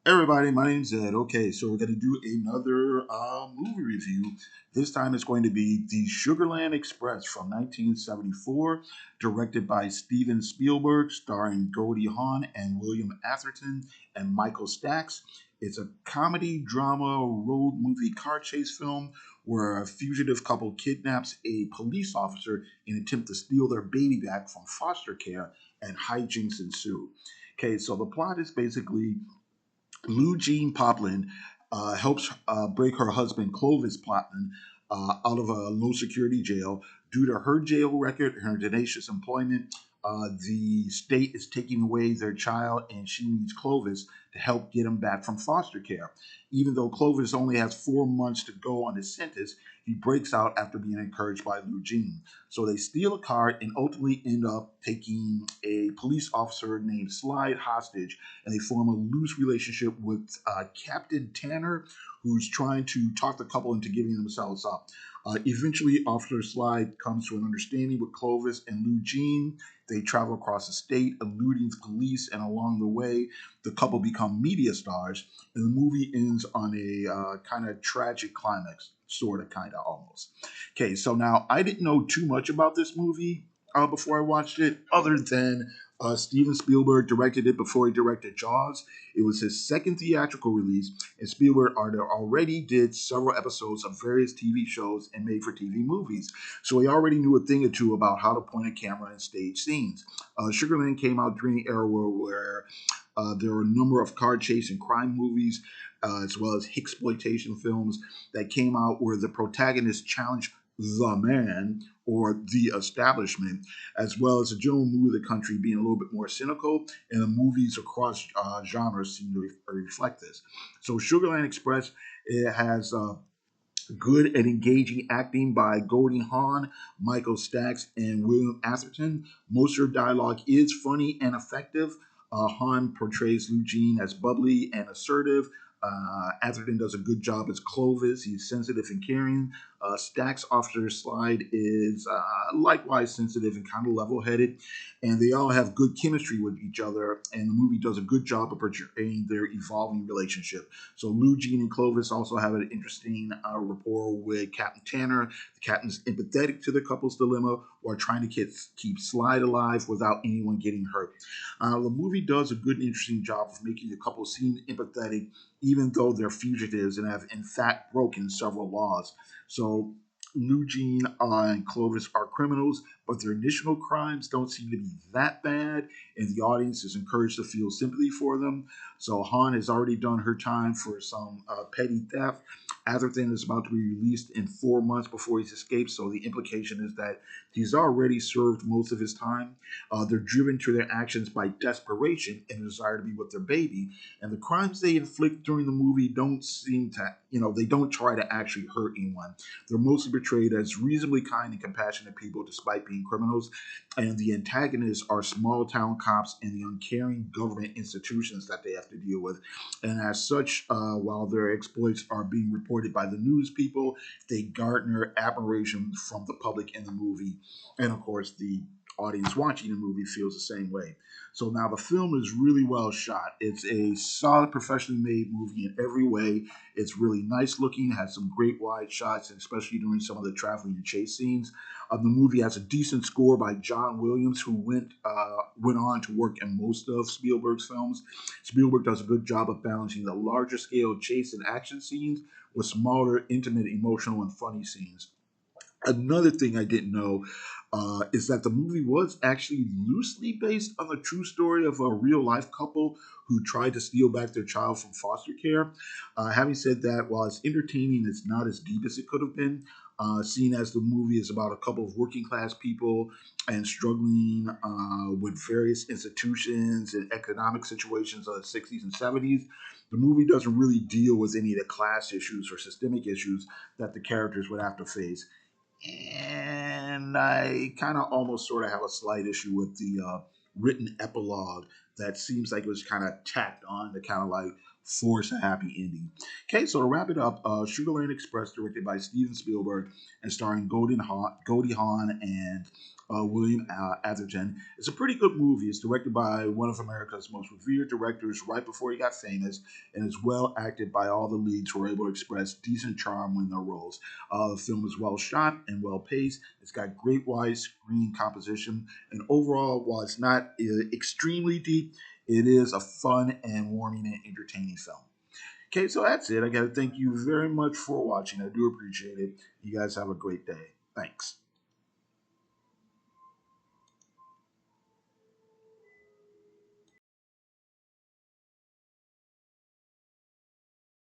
Everybody, my name's Ed. Okay, so we're going to do another movie review. This time it's going to be The Sugarland Express from 1974, directed by Steven Spielberg, starring Goldie Hawn and William Atherton and Michael Stax. It's a comedy, drama, road movie car chase film where a fugitive couple kidnaps a police officer in an attempt to steal their baby back from foster care, and hijinks ensue. Okay, so the plot is basically Lou Jean Poplin helps break her husband Clovis Poplin out of a low security jail. Due to her jail record and her tenacious employment, the state is taking away their child, and she needs Clovis to help get him back from foster care. Even though Clovis only has 4 months to go on his sentence, he breaks out after being encouraged by Lou Jean. So they steal a car and ultimately end up taking a police officer named Slide hostage, and they form a loose relationship with Captain Tanner, who's trying to talk the couple into giving themselves up. Eventually, Officer Slide comes to an understanding with Clovis and Lou Jean. They travel across the state, eluding the police, and along the way, the couple become media stars. And the movie ends on a kind of tragic climax, sort of, kind of, almost. Okay, so now I didn't know too much about this movie before I watched it, other than Steven Spielberg directed it before he directed Jaws. It was his second theatrical release, and Spielberg already did several episodes of various TV shows and made for TV movies. So he already knew a thing or two about how to point a camera and stage scenes. Sugarland came out during the era where there were a number of car chase and crime movies, as well as exploitation films that came out where the protagonist challenged the man or the establishment, as well as the general mood of the country being a little bit more cynical, and the movies across genres seem to reflect this. So, Sugarland Express, it has good and engaging acting by Goldie Hawn, Michael Stax, and William Atherton. Most of their dialogue is funny and effective. Hawn portrays Lou Jean as bubbly and assertive. Atherton does a good job as Clovis. He's sensitive and caring. Stax Officer Slide is likewise sensitive and kind of level headed. And they all have good chemistry with each other. And the movie does a good job of portraying their evolving relationship. So Lou Jean and Clovis also have an interesting rapport with Captain Tanner. The captain's empathetic to the couple's dilemma while trying to keep Slide alive without anyone getting hurt. The movie does a good and interesting job of making the couple seem empathetic, even though they're fugitives and have in fact broken several laws. So Lou Jean and Clovis are criminals, but their initial crimes don't seem to be that bad, and the audience is encouraged to feel sympathy for them. So Han has already done her time for some petty theft. Atherton is about to be released in 4 months before he's escaped, so the implication is that he's already served most of his time. They're driven to their actions by desperation and a desire to be with their baby, and the crimes they inflict during the movie don't seem to, they don't try to actually hurt anyone. They're mostly portrayed as reasonably kind and compassionate people despite being criminals, and the antagonists are small town cops and the uncaring government institutions that they have to deal with. And as such, while their exploits are being reported by the news people, they garner admiration from the public in the movie. And of course, the audience watching the movie feels the same way. So now the film is really well shot. It's a solid, professionally made movie in every way. It's really nice looking, has some great wide shots, and especially during some of the traveling and chase scenes. The movie has a decent score by John Williams, who went on to work in most of Spielberg's films. Spielberg does a good job of balancing the larger scale chase and action scenes with smaller, intimate, emotional, and funny scenes. Another thing I didn't know is that the movie was actually loosely based on the true story of a real life couple who tried to steal back their child from foster care. Having said that, while it's entertaining, it's not as deep as it could have been. Seeing as the movie is about a couple of working class people and struggling with various institutions and economic situations of the 60s and 70s, the movie doesn't really deal with any of the class issues or systemic issues that the characters would have to face. And I kind of almost sort of have a slight issue with the written epilogue that seems like it was kind of tacked on to kind of like force a happy ending. Okay, so to wrap it up, Sugarland Express, directed by Steven Spielberg and starring Goldie Hawn and William Atherton. It's a pretty good movie. It's directed by one of America's most revered directors right before he got famous, and is well acted by all the leads who are able to express decent charm in their roles. The film is well shot and well paced. It's got great widescreen composition, and overall, while it's not extremely deep, it is a fun and warming and entertaining film. Okay, so that's it. I got to thank you very much for watching. I do appreciate it. You guys have a great day. Thanks.